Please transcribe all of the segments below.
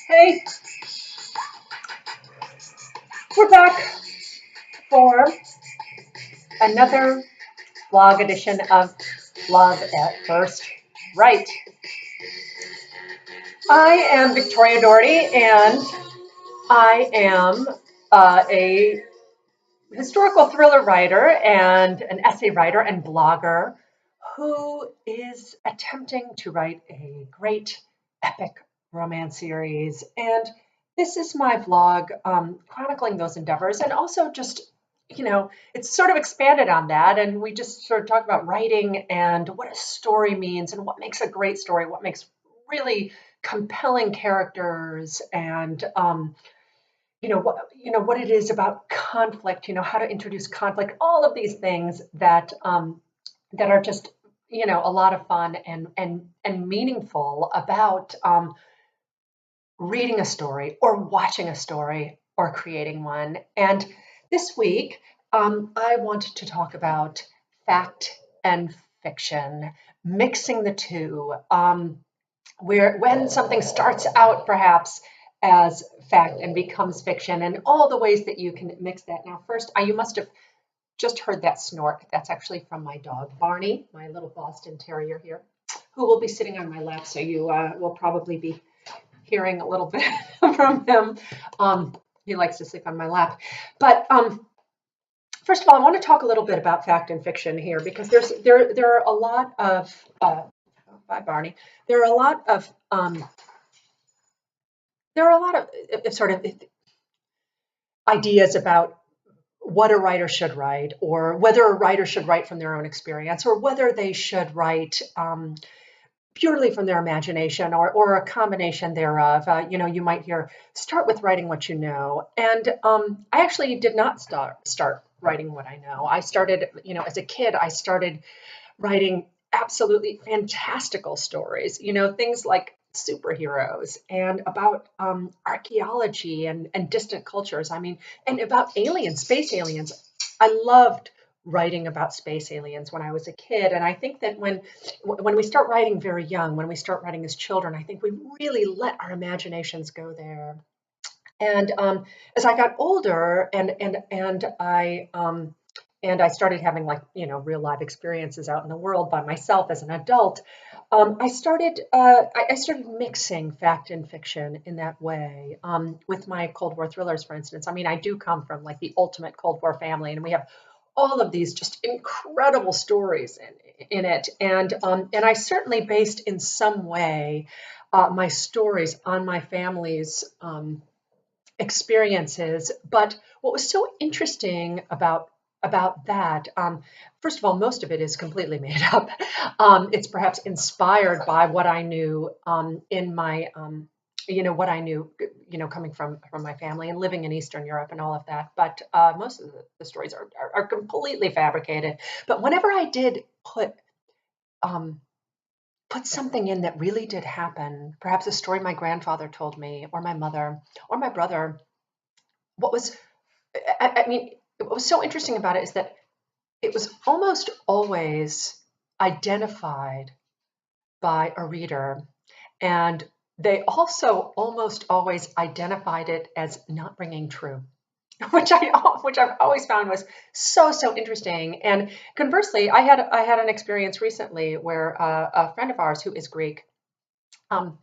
Hey, we're back for another vlog edition of Love at First Right. I am Victoria Doherty, and I am a historical thriller writer and an essay writer and blogger who is attempting to write a great epic romance series. And this is my vlog chronicling those endeavors, and also just, it's sort of expanded on that. And we just sort of talk about writing and what a story means and what makes a great story, what makes really compelling characters, and what it is about conflict, how to introduce conflict, all of these things that are just a lot of fun and meaningful about reading a story or watching a story or creating one. And this week I wanted to talk about fact and fiction, mixing the two, where when something starts out perhaps as fact and becomes fiction, and all the ways that you can mix that. Now, first, you must have just heard that snort. That's actually from my dog, Barney, my little Boston Terrier here, who will be sitting on my lap, so you will probably be hearing a little bit from him. He likes to sleep on my lap. But first of all, I want to talk a little bit about fact and fiction here, because there are a lot of bye, Barney. There are a lot of sort of ideas about what a writer should write, or whether a writer should write from their own experience, or whether they should write purely from their imagination, or a combination thereof. You might hear, start with writing what you know. And I actually did not start writing what I know. I started, as a kid, I started writing absolutely fantastical stories, things like superheroes, and about archaeology and distant cultures. I mean, and about aliens, space aliens. I loved writing about space aliens when I was a kid. And I think that when we start writing very young, when we start writing as children, I think we really let our imaginations go there. And as I got older, and I started having, like, real life experiences out in the world by myself as an adult, I started mixing fact and fiction in that way, with my Cold War thrillers, for instance. I mean, I do come from, like, the ultimate Cold War family, and we have all of these just incredible stories in it. And I certainly based in some way my stories on my family's experiences. But what was so interesting about that, first of all, most of it is completely made up. It's perhaps inspired by what I knew in my what I knew, coming from my family and living in Eastern Europe and all of that. But most of the stories are completely fabricated. But whenever I did um, put something in that really did happen, perhaps a story my grandfather told me, or my mother, or my brother, what was I mean, what was so interesting about it is that it was almost always identified by a reader, and they also almost always identified it as not ringing true, which I've always found was so interesting. And conversely, I had an experience recently where a friend of ours who is Greek, um,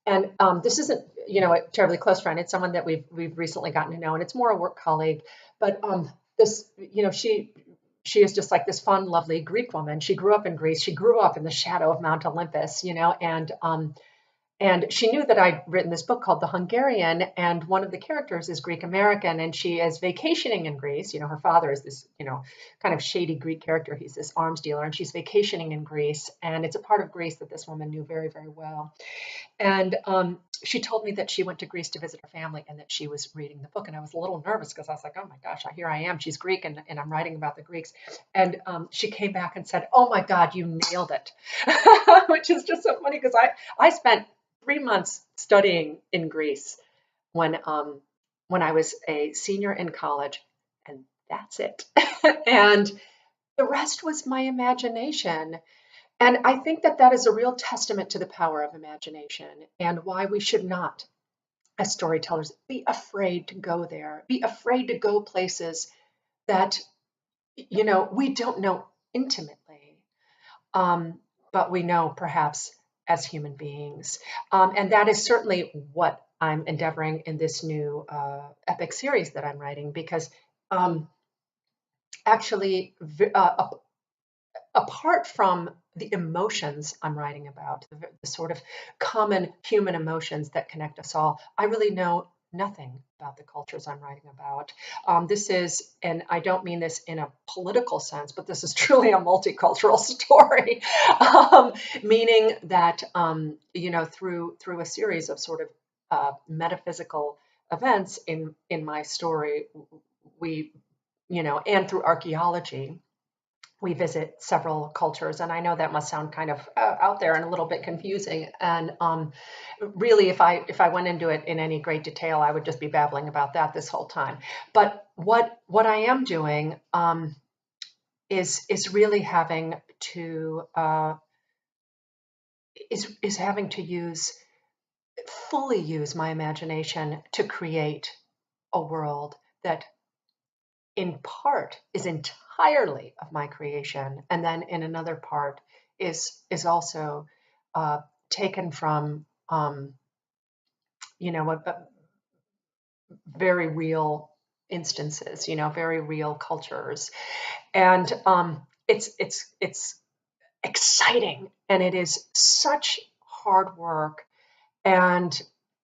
and this isn't, a terribly close friend. It's someone that we've recently gotten to know, and it's more a work colleague. But this, she is just like this fun, lovely Greek woman. She grew up in Greece. She grew up in the shadow of Mount Olympus, and she knew that I'd written this book called The Hungarian, and one of the characters is Greek American, and she is vacationing in Greece. Her father is this, kind of shady Greek character. He's this arms dealer, and she's vacationing in Greece, and it's a part of Greece that this woman knew very, very well. And she told me that she went to Greece to visit her family, and that she was reading the book. And I was a little nervous, because I was like, oh my gosh, here I am. She's Greek, and I'm writing about the Greeks. And she came back and said, oh my God, you nailed it, which is just so funny, because I spent 3 months studying in Greece when I was a senior in college, and that's it. And the rest was my imagination. And I think that that is a real testament to the power of imagination, and why we should not as storytellers, be afraid to go there, be afraid to go places that, we don't know intimately, um, but we know perhaps as human beings. And that is certainly what I'm endeavoring in this new epic series that I'm writing, because um, actually, apart from the emotions I'm writing about, the sort of common human emotions that connect us all, I really know nothing about the cultures I'm writing about. This is, and I don't mean this in a political sense, but this is truly a multicultural story, meaning that through a series of sort of metaphysical events in my story, we and through archaeology we visit several cultures, and I know that must sound kind of out there and a little bit confusing. And really, if I went into it in any great detail, I would just be babbling about that this whole time. But what I am doing is really having to is having to fully use my imagination to create a world that in part is entirely of my creation, and then in another part is also taken from a very real instances, very real cultures, and it's exciting, and it is such hard work, and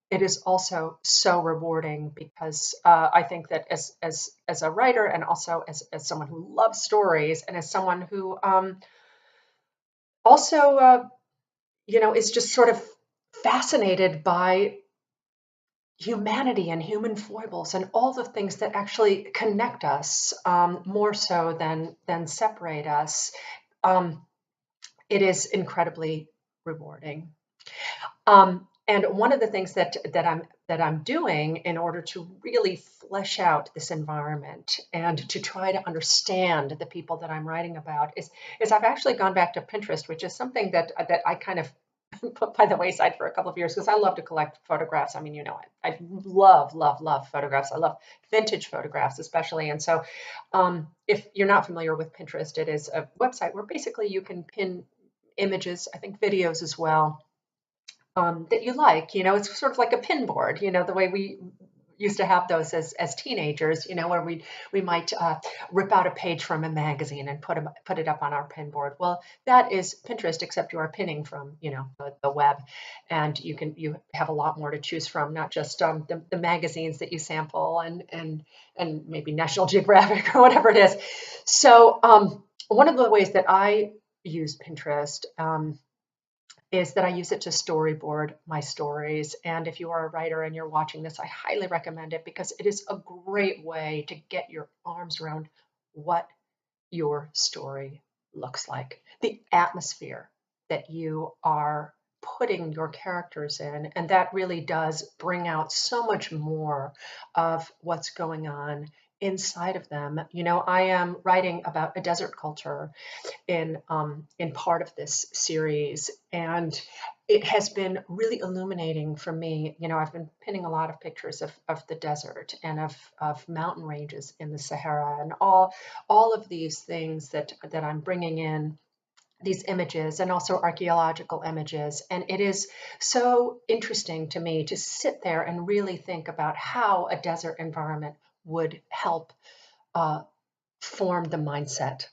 it is also so rewarding because I think that as a writer, and also as someone who loves stories, and as someone who also is just sort of fascinated by humanity and human foibles and all the things that actually connect us, more so than separate us. Um, it is incredibly rewarding. And one of the things that I'm doing in order to really flesh out this environment and to try to understand the people that I'm writing about is I've actually gone back to Pinterest, which is something that I kind of put by the wayside for a couple of years because I love to collect photographs. I mean, I love, love, love photographs. I love vintage photographs especially. And so, if you're not familiar with Pinterest, it is a website where basically you can pin images, I think videos as well, that you like. It's sort of like a pin board, the way we used to have those as teenagers, where we might rip out a page from a magazine and put it up on our pin board. Well, that is Pinterest, except you are pinning from, the web, and you have a lot more to choose from, not just the magazines that you sample and maybe National Geographic or whatever it is. So one of the ways that I use Pinterest is that I use it to storyboard my stories. And if you are a writer and you're watching this, I highly recommend it because it is a great way to get your arms around what your story looks like, the atmosphere that you are putting your characters in. And that really does bring out so much more of what's going on inside of them. I am writing about a desert culture in part of this series, and it has been really illuminating for me. I've been pinning a lot of pictures of the desert and of mountain ranges in the Sahara, and all of these things that I'm bringing in, these images, and also archaeological images. And it is so interesting to me to sit there and really think about how a desert environment would help uh, form the mindset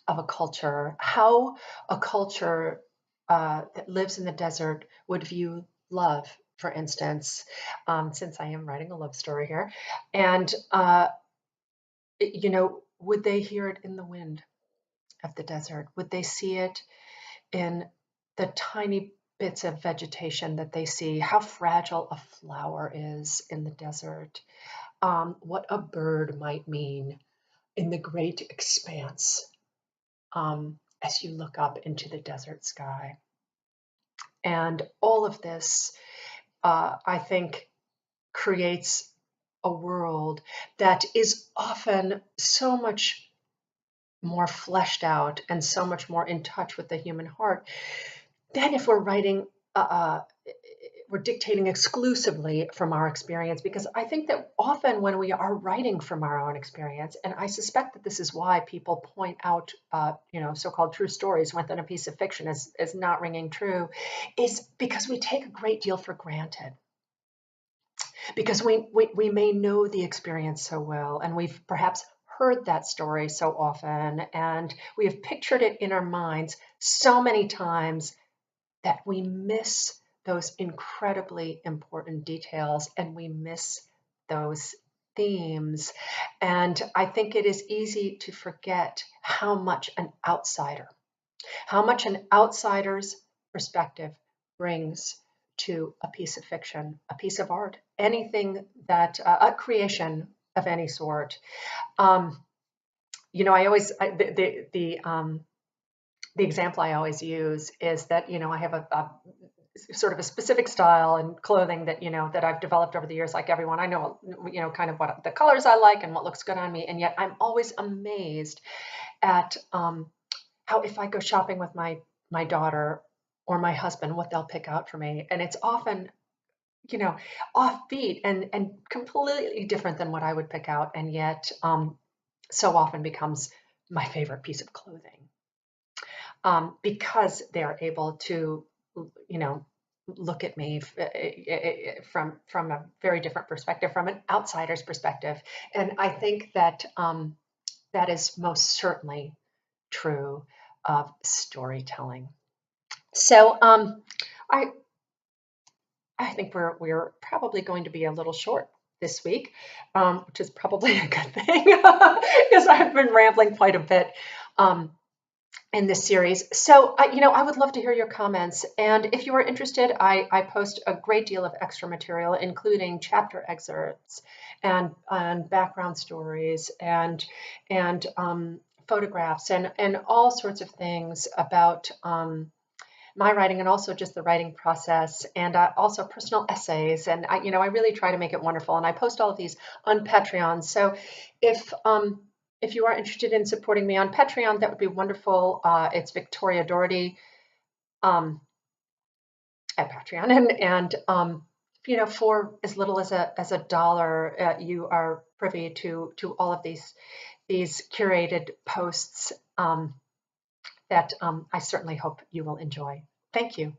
of a culture, how a culture that lives in the desert would view love, for instance, since I am writing a love story here. And, would they hear it in the wind of the desert? Would they see it in the tiny bits of vegetation that they see? How fragile a flower is in the desert? What a bird might mean in the great expanse, as you look up into the desert sky. And all of this, I think, creates a world that is often so much more fleshed out and so much more in touch with the human heart than if we're writing we're dictating exclusively from our experience, because I think that often when we are writing from our own experience, and I suspect that this is why people point out, so-called true stories within a piece of fiction as not ringing true, is because we take a great deal for granted. Because we may know the experience so well, and we've perhaps heard that story so often, and we have pictured it in our minds so many times that we miss those incredibly important details, and we miss those themes. And I think it is easy to forget how much an outsider's perspective brings to a piece of fiction, a piece of art, anything that, a creation of any sort. Um, I always, the example I always use is that, I have a sort of a specific style and clothing that, that I've developed over the years. Like everyone, I know, kind of what the colors I like and what looks good on me. And yet I'm always amazed at how, if I go shopping with my daughter or my husband, what they'll pick out for me. And it's often, offbeat and completely different than what I would pick out. And yet so often becomes my favorite piece of clothing, because they're able to, look at me from a very different perspective, from an outsider's perspective. And I think that that is most certainly true of storytelling. So I I think we're probably going to be a little short this week, which is probably a good thing because I've been rambling quite a bit um, in this series. So I would love to hear your comments, and if you are interested, I post a great deal of extra material, including chapter excerpts and background stories and photographs and all sorts of things about my writing, and also just the writing process, and also personal essays. And I really try to make it wonderful. And I post all of these on Patreon. So if you are interested in supporting me on Patreon, that would be wonderful. It's Victoria Doherty at Patreon, and for as little as a dollar, you are privy to all of these curated posts that I certainly hope you will enjoy. Thank you.